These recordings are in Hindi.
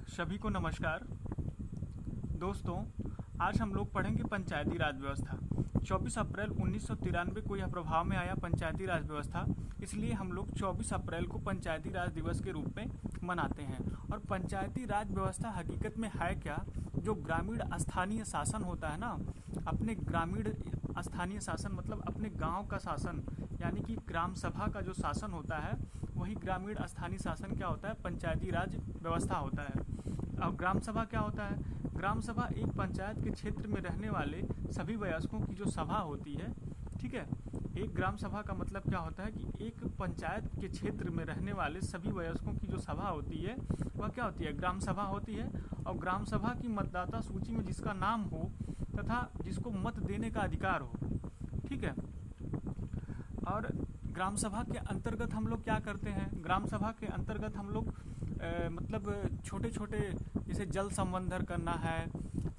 सभी को नमस्कार। दोस्तों, आज हम लोग पढ़ेंगे पंचायती राज व्यवस्था। 24 अप्रैल 1993 को यह प्रभाव में आया पंचायती राज व्यवस्था, इसलिए हम लोग 24 अप्रैल को पंचायती राज दिवस के रूप में मनाते हैं। और पंचायती राज व्यवस्था हकीकत में है क्या? जो ग्रामीण स्थानीय शासन होता है ना, अपने ग्रामीण स्थानीय शासन मतलब अपने गांव का शासन, यानी कि ग्राम सभा का जो शासन होता है वही ग्रामीण स्थानीय शासन क्या होता है? पंचायती राज व्यवस्था होता है। अब ग्राम सभा क्या होता है? ग्राम सभा एक पंचायत के क्षेत्र में रहने वाले सभी वयस्कों की जो सभा होती है, ठीक है। एक ग्राम सभा का मतलब क्या होता है कि एक पंचायत के क्षेत्र में रहने वाले सभी वयस्कों की जो सभा होती है वह क्या होती है? ग्राम सभा होती है। और ग्राम सभा की मतदाता सूची में जिसका नाम हो तथा जिसको मत देने का अधिकार हो, ठीक है। और ग्राम सभा के अंतर्गत हम लोग क्या करते हैं? ग्राम सभा के अंतर्गत हम लोग मतलब छोटे छोटे जैसे जल संवर्धन करना है,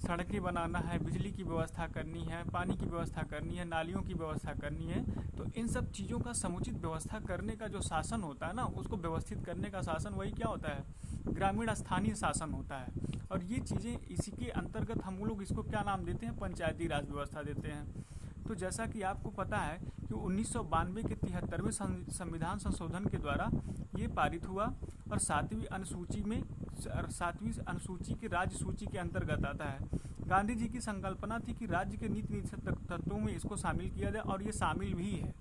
सड़कें बनाना है, बिजली की व्यवस्था करनी है, पानी की व्यवस्था करनी है, नालियों की व्यवस्था करनी है। तो इन सब चीज़ों का समुचित व्यवस्था करने का जो शासन होता है ना, उसको व्यवस्थित करने का शासन वही क्या होता है? ग्रामीण स्थानीय शासन होता है। और ये चीज़ें इसी के अंतर्गत हम लोग इसको क्या नाम देते हैं? पंचायती राज व्यवस्था देते हैं। तो जैसा कि आपको पता है कि 1992 के 73वें संविधान संशोधन के द्वारा ये पारित हुआ और 7वीं अनुसूची के राज्य सूची के अंतर्गत आता है। गांधी जी की संकल्पना थी कि राज्य के नीति तत्वों में इसको शामिल किया जाए, और ये शामिल भी है।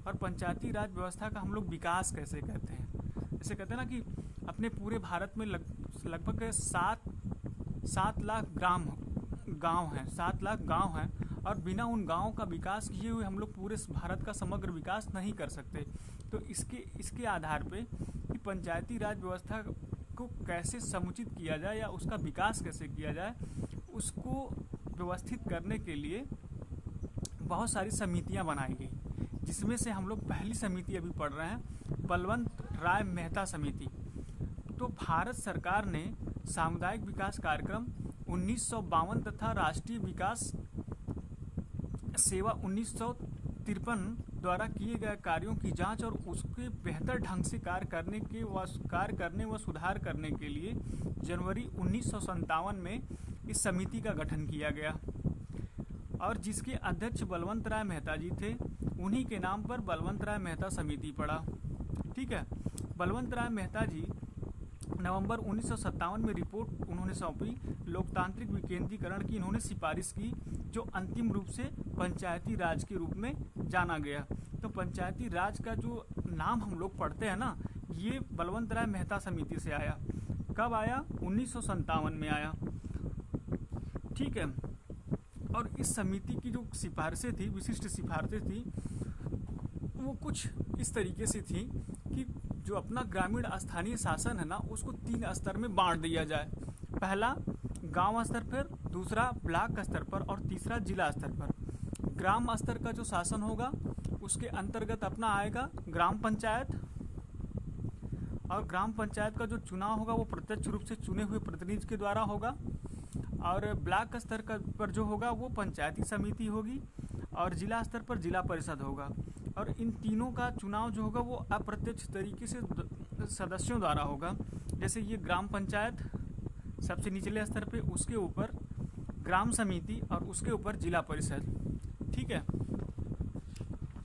और पंचायती राज व्यवस्था का हम लोग विकास कैसे कहते हैं? जैसे कहते हैं ना कि अपने पूरे भारत में लगभग 7 लाख गांव हैं, 7 लाख गांव हैं, और बिना उन गांवों का विकास किए हुए हम लोग पूरे भारत का समग्र विकास नहीं कर सकते। तो इसके आधार पे कि पंचायती राज व्यवस्था को कैसे समुचित किया जाए या उसका विकास कैसे किया जाए, उसको व्यवस्थित करने के लिए बहुत सारी समितियां बनाई गई, जिसमें से हम लोग पहली समिति अभी पढ़ रहे हैं, बलवंत राय मेहता समिति। तो भारत सरकार ने सामुदायिक विकास कार्यक्रम 1952 तथा राष्ट्रीय विकास सेवा 1953 द्वारा किए गए कार्यों की जांच और उसके बेहतर ढंग से कार्य करने व सुधार करने के लिए जनवरी 1957 में इस समिति का गठन किया गया, और जिसके अध्यक्ष बलवंत राय मेहता जी थे। उन्हीं के नाम पर बलवंत राय मेहता समिति पड़ा, ठीक है। बलवंत राय मेहता जी नवंबर 1957 में रिपोर्ट उन्होंने सौंपी। लोकतांत्रिक विकेंद्रीकरण की इन्होंने सिफारिश की, जो अंतिम रूप से पंचायती राज के रूप में जाना गया। तो पंचायती राज का जो नाम हम लोग पढ़ते हैं ना, ये बलवंत राय मेहता समिति से आया। कब आया? 1957 में आया, ठीक है। और इस समिति की जो सिफारिशें थी, विशिष्ट सिफारिशें थी, वो कुछ इस तरीके से थी कि जो अपना ग्रामीण स्थानीय शासन है ना, उसको 3 स्तर में बांट दिया जाए। पहला गांव स्तर पर, दूसरा ब्लॉक स्तर पर, और तीसरा जिला स्तर पर। ग्राम स्तर का जो शासन होगा उसके अंतर्गत अपना आएगा ग्राम पंचायत, और ग्राम पंचायत का जो चुनाव होगा वो प्रत्यक्ष रूप से चुने हुए प्रतिनिधि के द्वारा होगा। और ब्लॉक स्तर पर जो होगा वो पंचायती समिति होगी, और जिला स्तर पर जिला परिषद होगा। और इन तीनों का चुनाव जो होगा वो अप्रत्यक्ष तरीके से सदस्यों द्वारा होगा। जैसे ये ग्राम पंचायत सबसे निचले स्तर पे, उसके ऊपर ग्राम समिति, और उसके ऊपर जिला परिषद, ठीक है।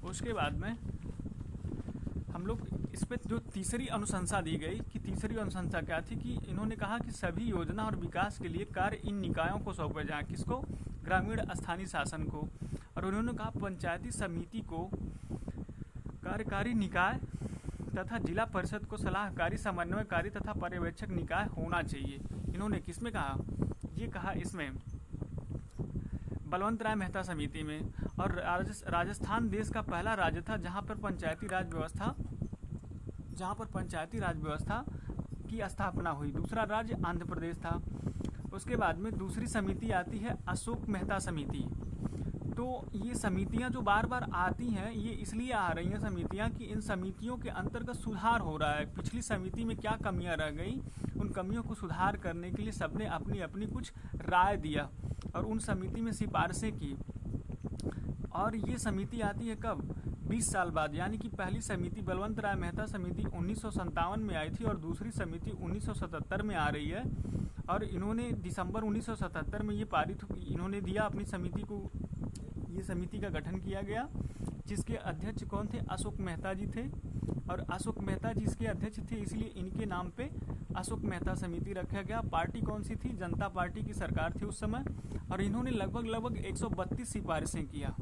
उसके बाद में हम लोग इस पे जो तीसरी अनुशंसा दी गई, कि तीसरी अनुशंसा क्या थी कि इन्होंने कहा कि सभी योजना और विकास के लिए कार्य इन निकायों को सौंपे जाएं। किसको? ग्रामीण स्थानीय शासन को। और उन्होंने कहा पंचायती समिति को कार्यकारी निकाय तथा जिला परिषद को सलाहकारी, समन्वयकारी तथा पर्यवेक्षक निकाय होना चाहिए। इन्होंने किसमें कहा? ये कहा इसमें बलवंत राय मेहता समिति में। और राजस्थान देश का पहला राज्य था जहां पर पंचायती राज व्यवस्था की स्थापना हुई। दूसरा राज्य आंध्र प्रदेश था। उसके बाद में दूसरी समिति आती है अशोक मेहता समिति। तो ये समितियां जो बार बार आती हैं, ये इसलिए आ रही हैं समितियां कि इन समितियों के अंतर्गत सुधार हो रहा है। पिछली समिति में क्या कमियां रह गई, उन कमियों को सुधार करने के लिए सबने अपनी अपनी कुछ राय दिया और उन समिति में सिफारिशें की। और ये समिति आती है कब? 20 साल बाद, यानी कि पहली समिति बलवंत राय मेहता समिति 1957 में आई थी और दूसरी समिति 1977 में आ रही है। और इन्होंने दिसंबर 1977 में ये पारित इन्होंने दिया अपनी समिति को, ये समिति का गठन किया गया, जिसके अध्यक्ष कौन थे? अशोक मेहता जी थे। और अशोक मेहता जी इसके अध्यक्ष थे, इसलिए इनके नाम पे अशोक मेहता समिति रखा गया। पार्टी कौन सी थी? जनता पार्टी की सरकार थी उस समय। और इन्होंने लगभग 132 सिफारिशें किया।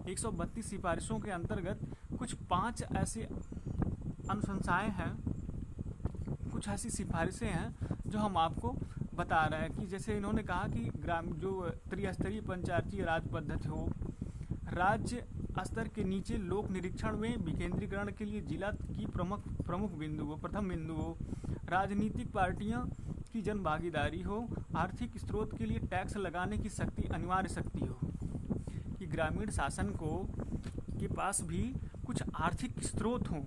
132 सिफारिशों के अंतर्गत कुछ 5 ऐसे अनुशंसाएं हैं, कुछ ऐसी सिफारिशें हैं जो हम आपको बता रहे हैं कि जैसे इन्होंने कहा कि जो त्रिस्तरीय पंचायती राज पद्धति हो, राज्य स्तर के नीचे लोक निरीक्षण में विकेंद्रीकरण के लिए जिला की प्रमुख बिंदु हो, प्रथम बिंदु हो, राजनीतिक पार्टियां की जन भागीदारी हो, आर्थिक स्रोत के लिए टैक्स लगाने की शक्ति अनिवार्य शक्ति हो, कि ग्रामीण शासन के पास भी कुछ आर्थिक स्रोत हों।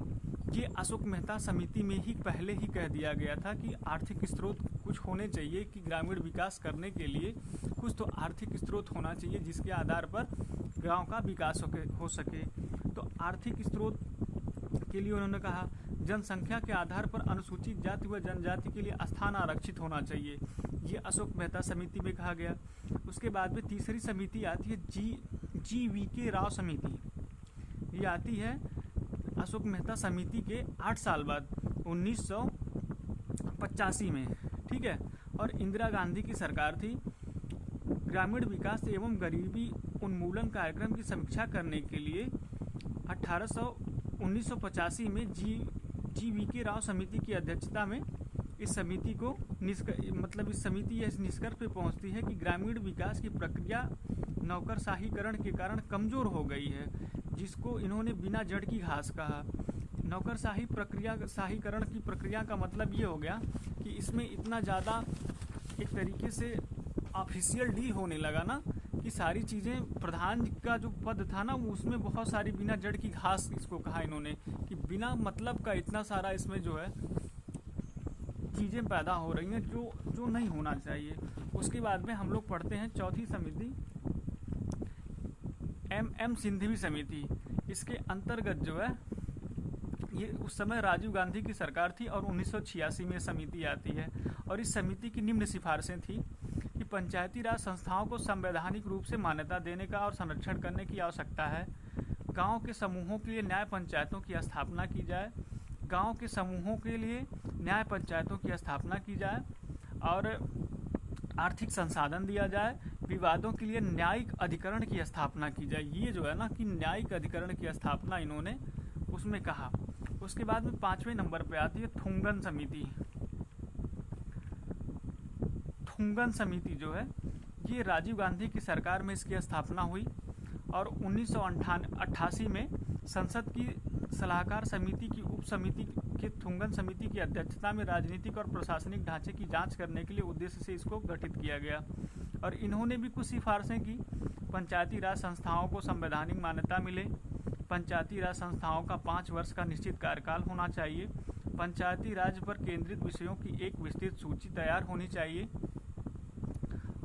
ये अशोक मेहता समिति में ही पहले ही कह दिया गया था कि आर्थिक स्रोत कुछ होने चाहिए, कि ग्रामीण विकास करने के लिए कुछ तो आर्थिक स्रोत होना चाहिए जिसके आधार पर गांव का विकास हो सके। तो आर्थिक स्रोत के लिए उन्होंने कहा जनसंख्या के आधार पर अनुसूचित जाति व जनजाति के लिए स्थान आरक्षित होना चाहिए, ये अशोक मेहता समिति में कहा गया। उसके बाद में तीसरी समिति आती है GVK राव समिति। ये आती है अशोक मेहता समिति के 8 साल बाद 1985 में, ठीक है। और इंदिरा गांधी की सरकार थी। ग्रामीण विकास एवं गरीबी उन्मूलन कार्यक्रम की समीक्षा करने के लिए 1985 में GVK राव समिति की अध्यक्षता में इस समिति को इस समिति इस निष्कर्ष पे पहुंचती है कि ग्रामीण विकास की प्रक्रिया नौकरशाहीकरण के कारण कमजोर हो गई है, जिसको इन्होंने बिना जड़ की घास कहा। शाहीकरण की प्रक्रिया का मतलब ये हो गया कि इसमें इतना ज़्यादा एक तरीके से ऑफिशियल डील होने लगा ना, कि सारी चीज़ें प्रधान का जो पद था ना, उसमें बहुत सारी बिना जड़ की घास इसको कहा इन्होंने, कि बिना मतलब का इतना सारा इसमें जो है चीज़ें पैदा हो रही हैं जो नहीं होना चाहिए। उसके बाद में हम लोग पढ़ते हैं चौथी समिति MM सिंघवी समिति। इसके अंतर्गत जो है ये उस समय राजीव गांधी की सरकार थी और 1986 में समिति आती है। और इस समिति की निम्न सिफारिशें थी कि पंचायती राज संस्थाओं को संवैधानिक रूप से मान्यता देने का और संरक्षण करने की आवश्यकता है। गांव के समूहों के लिए न्याय पंचायतों की स्थापना की जाए। गांव के समूहों के लिए न्याय पंचायतों की स्थापना की जाए और आर्थिक संसाधन दिया जाए। विवादों के लिए न्यायिक अधिकरण की स्थापना की जाए। ये जो है ना कि न्यायिक अधिकरण की स्थापना इन्होंने उसमें कहा। उसके बाद में 5वें नंबर पे आती है थुंगन समिति। थुंगन समिति जो है ये राजीव गांधी की सरकार में इसकी स्थापना हुई और 1988 में संसद की सलाहकार समिति की उप समिति के थुंगन समिति की अध्यक्षता में राजनीतिक और प्रशासनिक ढांचे की जांच करने के लिए उद्देश्य से इसको गठित किया गया। और इन्होंने भी कुछ सिफारिशें की। पंचायती राज संस्थाओं को संवैधानिक मान्यता मिले। पंचायती राज संस्थाओं का 5 वर्ष का निश्चित कार्यकाल होना चाहिए। पंचायती राज पर केंद्रित विषयों की एक विस्तृत सूची तैयार होनी चाहिए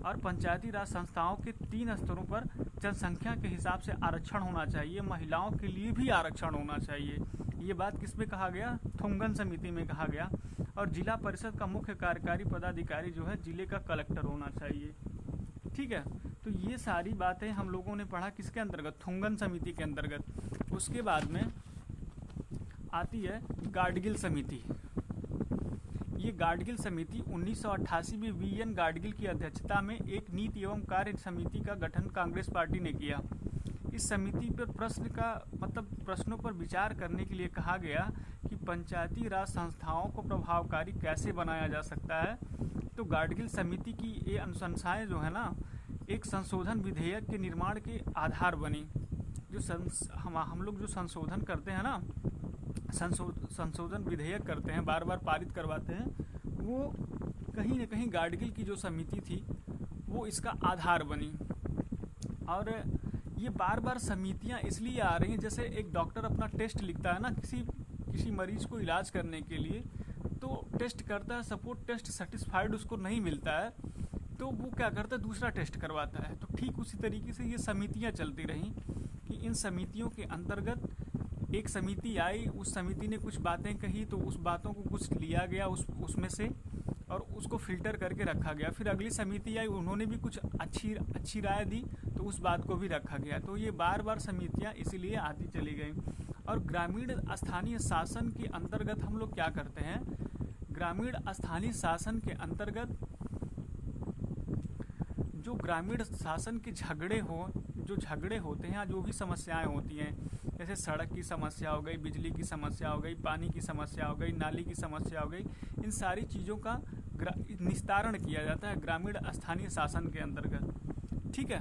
और पंचायती राज संस्थाओं के 3 स्तरों पर जनसंख्या के हिसाब से आरक्षण होना चाहिए। महिलाओं के लिए भी आरक्षण होना चाहिए। ये बात किसमें कहा गया? थुंगन समिति में कहा गया। और जिला परिषद का मुख्य कार्यकारी पदाधिकारी जो है जिले का कलेक्टर होना चाहिए। ठीक है, तो ये सारी बातें हम लोगों ने पढ़ा किसके अंतर्गत? थुंगन समिति के अंतर्गत। उसके बाद में आती है गाडगिल समिति। ये गाडगिल समिति 1988 में VN गाडगिल की अध्यक्षता में एक नीति एवं कार्य समिति का गठन कांग्रेस पार्टी ने किया। इस समिति पर प्रश्नों पर विचार करने के लिए कहा गया कि पंचायती राज संस्थाओं को प्रभावकारी कैसे बनाया जा सकता है। तो गाडगिल समिति की ये अनुशंसाएं जो है ना, एक संशोधन विधेयक के निर्माण के आधार बनी। जो हम लोग जो संशोधन करते हैं ना, संशोधन विधेयक करते हैं, बार बार पारित करवाते हैं, वो कहीं न कहीं गाडगिल की जो समिति थी वो इसका आधार बनी। और ये बार बार समितियां इसलिए आ रही हैं, जैसे एक डॉक्टर अपना टेस्ट लिखता है ना किसी मरीज को इलाज करने के लिए, तो टेस्ट करता है, सपोज टेस्ट सेटिस्फाइड उसको नहीं मिलता है तो वो क्या करता है, दूसरा टेस्ट करवाता है। तो ठीक उसी तरीके से ये समितियां चलती रहीं कि इन समितियों के अंतर्गत एक समिति आई, उस समिति ने कुछ बातें कही तो उस बातों को कुछ लिया गया उसमें से और उसको फिल्टर करके रखा गया। फिर अगली समिति आई, उन्होंने भी कुछ अच्छी राय दी तो उस बात को भी रखा गया। तो ये बार बार समितियाँ इसीलिए आती चली गई। और ग्रामीण स्थानीय शासन के अंतर्गत हम लोग क्या करते हैं, ग्रामीण स्थानीय शासन के अंतर्गत जो ग्रामीण शासन के जो झगड़े होते हैं, जो भी समस्याएं होती हैं, जैसे सड़क की समस्या हो गई, बिजली की समस्या हो गई, पानी की समस्या हो गई, नाली की समस्या हो गई, इन सारी चीज़ों का निस्तारण किया जाता है ग्रामीण स्थानीय शासन के अंतर्गत। ठीक है।